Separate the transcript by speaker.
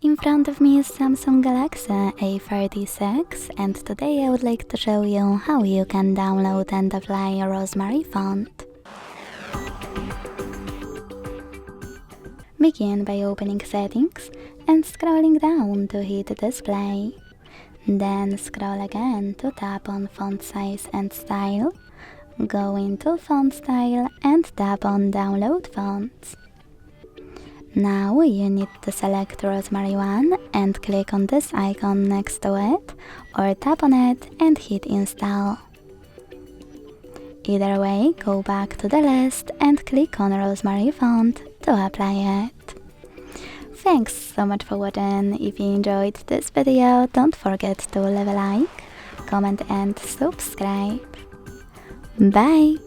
Speaker 1: In front of me is Samsung Galaxy A36 and today I would like to show you how you can download and apply a Rosemary font. Begin by opening Settings and scrolling down to hit Display. Then scroll again to tap on Font Size and Style. Go into Font Style and tap on Download Fonts. Now you need to select Rosemary 1 and click on this icon next to it, or tap on it and hit Install. Either way, go back to the list and click on Rosemary font to apply it. Thanks so much for watching. If you enjoyed this video, don't forget to leave a like, comment and subscribe. Bye!